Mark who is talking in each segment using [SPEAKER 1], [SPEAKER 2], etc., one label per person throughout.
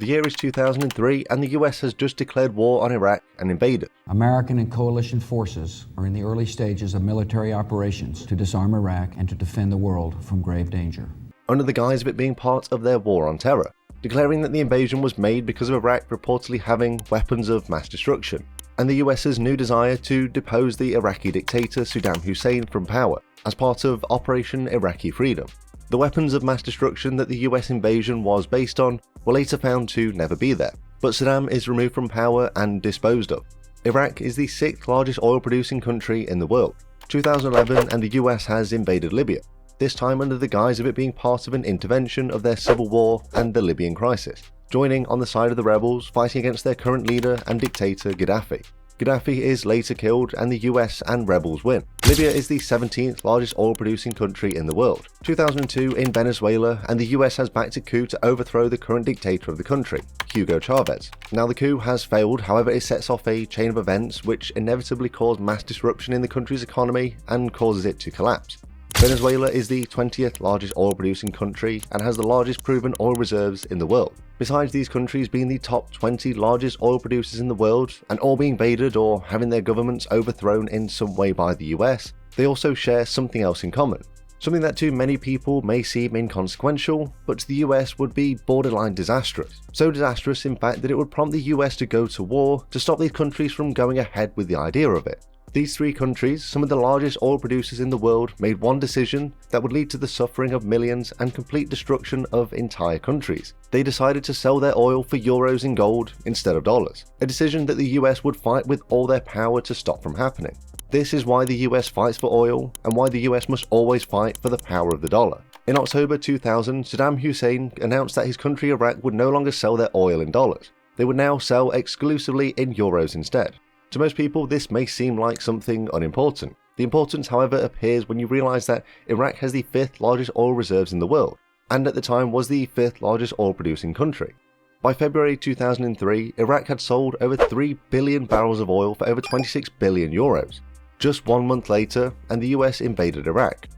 [SPEAKER 1] The year is 2003 and the US has just declared war on Iraq and invaded.
[SPEAKER 2] American and coalition forces are in the early stages of military operations to disarm Iraq and to defend the world from grave danger.
[SPEAKER 1] Under the guise of it being part of their war on terror, declaring that the invasion was made because of Iraq reportedly having weapons of mass destruction, and the US's new desire to depose the Iraqi dictator Saddam Hussein from power as part of Operation Iraqi Freedom. The weapons of mass destruction that the US invasion was based on were later found to never be there, but Saddam is removed from power and disposed of. Iraq is the 6th largest oil producing country in the world. 2011 and the US has invaded Libya, this time under the guise of it being part of an intervention of their civil war and the Libyan crisis, joining on the side of the rebels fighting against their current leader and dictator Gaddafi. Gaddafi is later killed and the US and rebels win. Libya is the 17th largest oil producing country in the world. 2002 in Venezuela and the US has backed a coup to overthrow the current dictator of the country, Hugo Chavez. Now the coup has failed, however it sets off a chain of events which inevitably cause mass disruption in the country's economy and causes it to collapse. Venezuela is the 20th largest oil producing country and has the largest proven oil reserves in the world. Besides these countries being the top 20 largest oil producers in the world and all being invaded or having their governments overthrown in some way by the US, they also share something else in common. Something that to many people may seem inconsequential, but to the US would be borderline disastrous. So disastrous in fact that it would prompt the US to go to war to stop these countries from going ahead with the idea of it. These 3 countries, some of the largest oil producers in the world, made one decision that would lead to the suffering of millions and complete destruction of entire countries. They decided to sell their oil for euros and gold instead of dollars, a decision that the US would fight with all their power to stop from happening. This is why the US fights for oil and why the US must always fight for the power of the dollar. In October 2000, Saddam Hussein announced that his country Iraq would no longer sell their oil in dollars. They would now sell exclusively in euros instead. To most people, this may seem like something unimportant. The importance, however, appears when you realise that Iraq has the 5th largest oil reserves in the world, and at the time was the 5th largest oil producing country. By February 2003, Iraq had sold over 3 billion barrels of oil for over 26 billion euros. Just 1 month later, and the US invaded Iraq.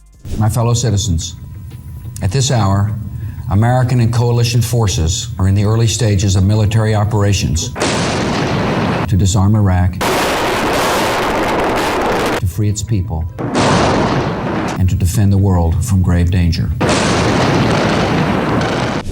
[SPEAKER 2] My fellow citizens, at this hour, American and coalition forces are in the early stages of military operations to disarm Iraq, to free its people, and to defend the world from grave danger.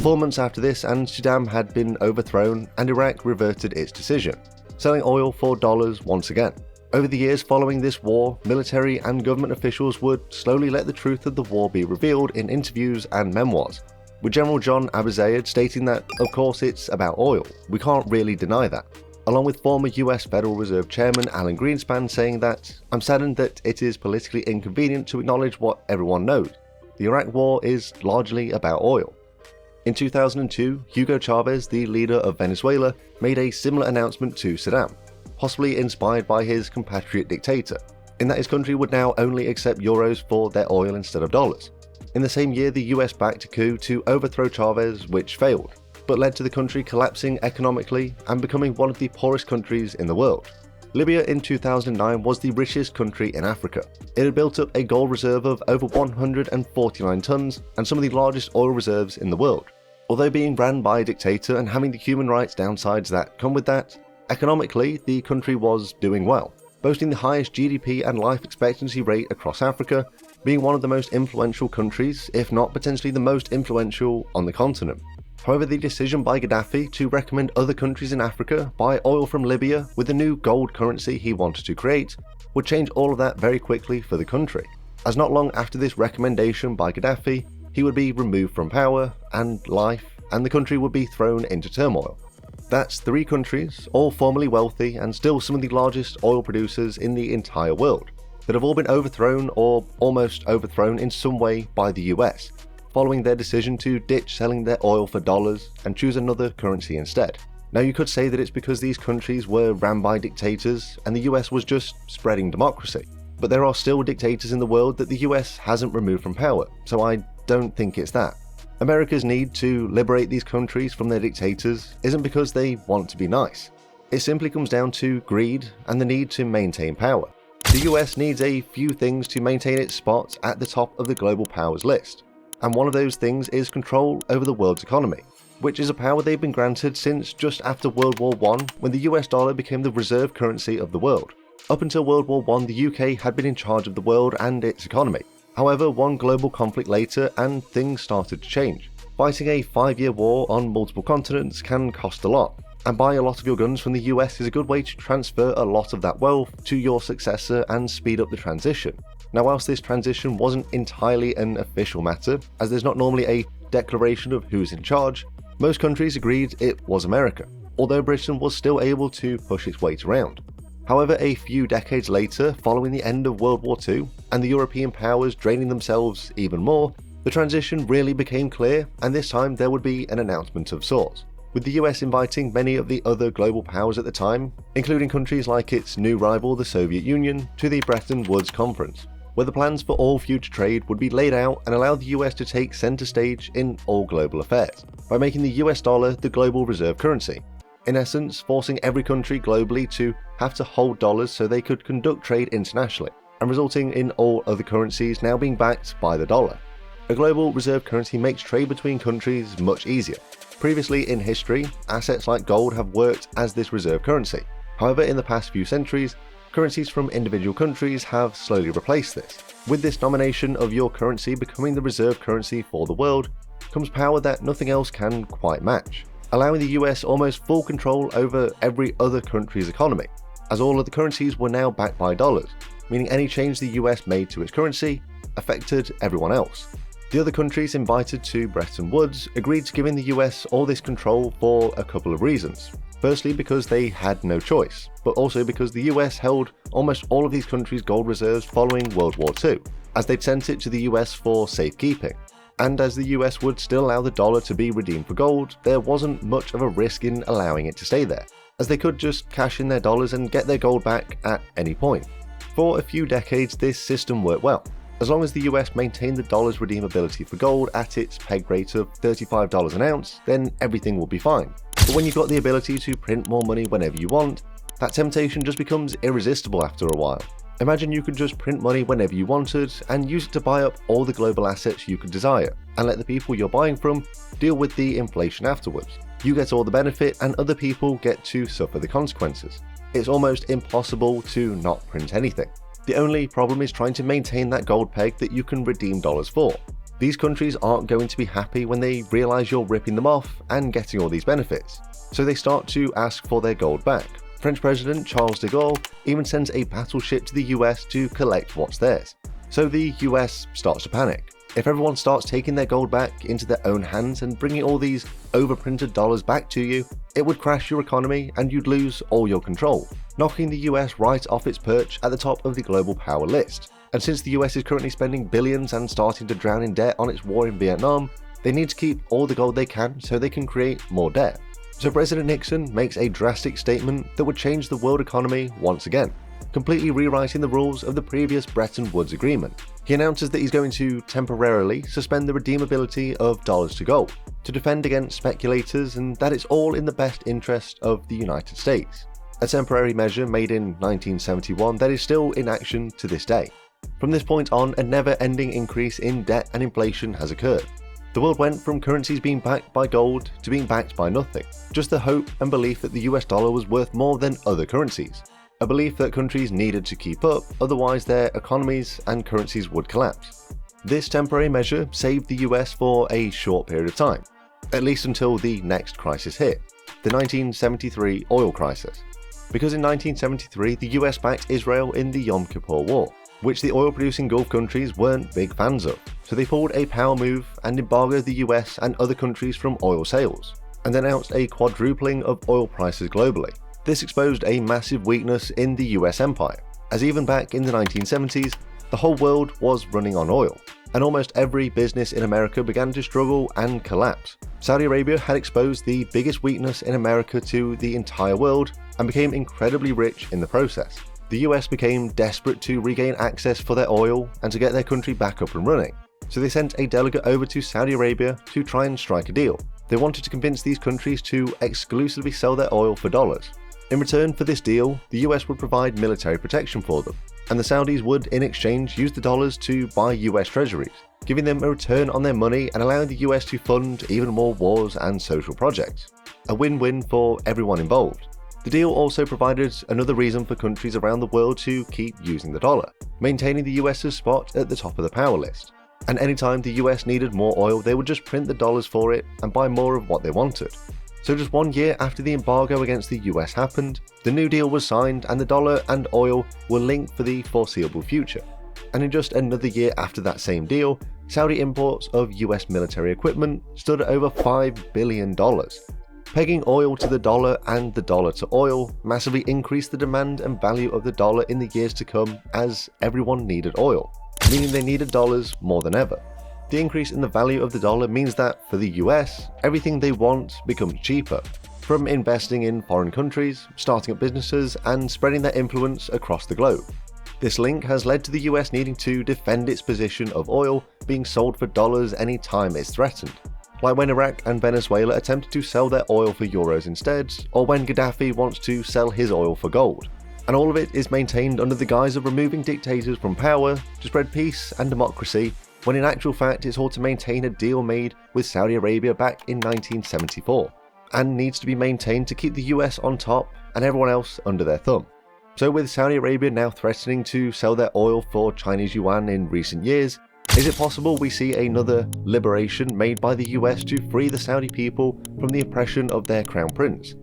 [SPEAKER 1] 4 months after this, and Saddam had been overthrown, and Iraq reverted its decision, selling oil for dollars once again. Over the years following this war, military and government officials would slowly let the truth of the war be revealed in interviews and memoirs, with General John Abizaid stating that, of course it's about oil, we can't really deny that, along with former US Federal Reserve Chairman Alan Greenspan saying that, "I'm saddened that it is politically inconvenient to acknowledge what everyone knows. The Iraq War is largely about oil." In 2002, Hugo Chavez, the leader of Venezuela, made a similar announcement to Saddam, possibly inspired by his compatriot dictator, in that his country would now only accept euros for their oil instead of dollars. In the same year, the US backed a coup to overthrow Chavez, which failed, but led to the country collapsing economically and becoming one of the poorest countries in the world. Libya in 2009 was the richest country in Africa. It had built up a gold reserve of over 149 tons and some of the largest oil reserves in the world. Although being ran by a dictator and having the human rights downsides that come with that, economically the country was doing well, boasting the highest GDP and life expectancy rate across Africa, being one of the most influential countries, if not potentially the most influential on the continent. However, the decision by Gaddafi to recommend other countries in Africa buy oil from Libya with the new gold currency he wanted to create would change all of that very quickly for the country, as not long after this recommendation by Gaddafi, he would be removed from power and life, and the country would be thrown into turmoil. That's 3 countries, all formerly wealthy and still some of the largest oil producers in the entire world, that have all been overthrown or almost overthrown in some way by the US, following their decision to ditch selling their oil for dollars and choose another currency instead. Now you could say that it's because these countries were ran by dictators and the US was just spreading democracy, but there are still dictators in the world that the US hasn't removed from power, so I don't think it's that. America's need to liberate these countries from their dictators isn't because they want to be nice. It simply comes down to greed and the need to maintain power. The US needs a few things to maintain its spot at the top of the global powers list, and one of those things is control over the world's economy. which is a power they've been granted since just after World War I, when the US dollar became the reserve currency of the world. Up until World War I, the UK had been in charge of the world and its economy. However, one global conflict later and things started to change. Fighting a 5-year war on multiple continents can cost a lot, and buying a lot of your guns from the US is a good way to transfer a lot of that wealth to your successor and speed up the transition. Now, whilst this transition wasn't entirely an official matter, as there's not normally a declaration of who's in charge, most countries agreed it was America, although Britain was still able to push its weight around. However, a few decades later, following the end of World War II, and the European powers draining themselves even more, the transition really became clear, and this time there would be an announcement of sorts, with the US inviting many of the other global powers at the time, including countries like its new rival the Soviet Union, to the Bretton Woods Conference, where the plans for all future trade would be laid out and allow the US to take centre stage in all global affairs, by making the US dollar the global reserve currency. In essence, forcing every country globally to have to hold dollars so they could conduct trade internationally, and resulting in all other currencies now being backed by the dollar. A global reserve currency makes trade between countries much easier. Previously in history, assets like gold have worked as this reserve currency. However, in the past few centuries, currencies from individual countries have slowly replaced this. With this domination of your currency becoming the reserve currency for the world, comes power that nothing else can quite match, allowing the US almost full control over every other country's economy, as all of the currencies were now backed by dollars, meaning any change the US made to its currency affected everyone else. The other countries invited to Bretton Woods agreed to giving the US all this control for a couple of reasons. Firstly, because they had no choice, but also because the US held almost all of these countries' gold reserves following World War II, as they'd sent it to the US for safekeeping. And as the US would still allow the dollar to be redeemed for gold, there wasn't much of a risk in allowing it to stay there, as they could just cash in their dollars and get their gold back at any point. For a few decades, this system worked well. As long as the US maintained the dollar's redeemability for gold at its peg rate of $35 an ounce, then everything will be fine. But when you've got the ability to print more money whenever you want, that temptation just becomes irresistible after a while. Imagine you could just print money whenever you wanted and use it to buy up all the global assets you could desire, and let the people you're buying from deal with the inflation afterwards. You get all the benefit and other people get to suffer the consequences. It's almost impossible to not print anything. The only problem is trying to maintain that gold peg that you can redeem dollars for. These countries aren't going to be happy when they realise you're ripping them off and getting all these benefits, so they start to ask for their gold back. French President Charles de Gaulle even sends a battleship to the US to collect what's theirs. So the US starts to panic. If everyone starts taking their gold back into their own hands and bringing all these overprinted dollars back to you, it would crash your economy and you'd lose all your control, knocking the US right off its perch at the top of the global power list. And since the US is currently spending billions and starting to drown in debt on its war in Vietnam, they need to keep all the gold they can so they can create more debt. So President Nixon makes a drastic statement that would change the world economy once again, completely rewriting the rules of the previous Bretton Woods Agreement. He announces that he's going to temporarily suspend the redeemability of dollars to gold, to defend against speculators, and that it's all in the best interest of the United States. A temporary measure made in 1971 that is still in action to this day. From this point on, a never-ending increase in debt and inflation has occurred. The world went from currencies being backed by gold to being backed by nothing, just the hope and belief that the US dollar was worth more than other currencies. A belief that countries needed to keep up, otherwise their economies and currencies would collapse. This temporary measure saved the US for a short period of time, at least until the next crisis hit, the 1973 oil crisis. Because in 1973 the US backed Israel in the Yom Kippur War, which the oil-producing Gulf countries weren't big fans of, so they pulled a power move and embargoed the US and other countries from oil sales, and announced a quadrupling of oil prices globally. This exposed a massive weakness in the US empire, as even back in the 1970s, the whole world was running on oil, and almost every business in America began to struggle and collapse. Saudi Arabia had exposed the biggest weakness in America to the entire world and became incredibly rich in the process. The US became desperate to regain access for their oil and to get their country back up and running, so they sent a delegate over to Saudi Arabia to try and strike a deal. They wanted to convince these countries to exclusively sell their oil for dollars. In return for this deal, the US would provide military protection for them, and the Saudis would in exchange use the dollars to buy US treasuries, giving them a return on their money and allowing the US to fund even more wars and social projects. A win-win for everyone involved. The deal also provided another reason for countries around the world to keep using the dollar, maintaining the US's spot at the top of the power list. And anytime the US needed more oil, they would just print the dollars for it and buy more of what they wanted. So just 1 year after the embargo against the US happened, the New Deal was signed and the dollar and oil were linked for the foreseeable future. And in just another year after that same deal, Saudi imports of US military equipment stood at over $5 billion. Pegging oil to the dollar and the dollar to oil massively increased the demand and value of the dollar in the years to come as everyone needed oil, meaning they needed dollars more than ever. The increase in the value of the dollar means that, for the US, everything they want becomes cheaper, from investing in foreign countries, starting up businesses, and spreading their influence across the globe. This link has led to the US needing to defend its position of oil being sold for dollars any time it's threatened, like when Iraq and Venezuela attempted to sell their oil for euros instead, or when Gaddafi wants to sell his oil for gold. And all of it is maintained under the guise of removing dictators from power to spread peace and democracy, when in actual fact it's all to maintain a deal made with Saudi Arabia back in 1974, and needs to be maintained to keep the US on top and everyone else under their thumb. So with Saudi Arabia now threatening to sell their oil for Chinese yuan in recent years, is it possible we see another liberation made by the US to free the Saudi people from the oppression of their crown prince?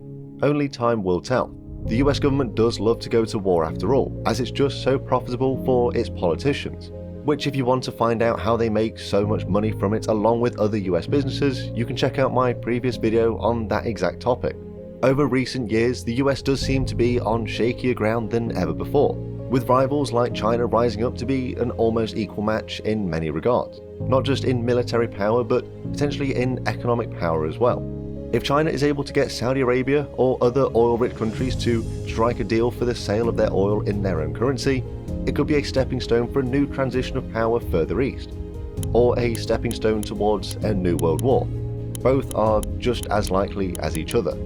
[SPEAKER 1] Only time will tell. The US government does love to go to war after all, as it's just so profitable for its politicians. Which, if you want to find out how they make so much money from it along with other US businesses, you can check out my previous video on that exact topic. Over recent years, the US does seem to be on shakier ground than ever before, with rivals like China rising up to be an almost equal match in many regards, not just in military power but potentially in economic power as well. If China is able to get Saudi Arabia or other oil-rich countries to strike a deal for the sale of their oil in their own currency, it could be a stepping stone for a new transition of power further east, or a stepping stone towards a new world war. Both are just as likely as each other.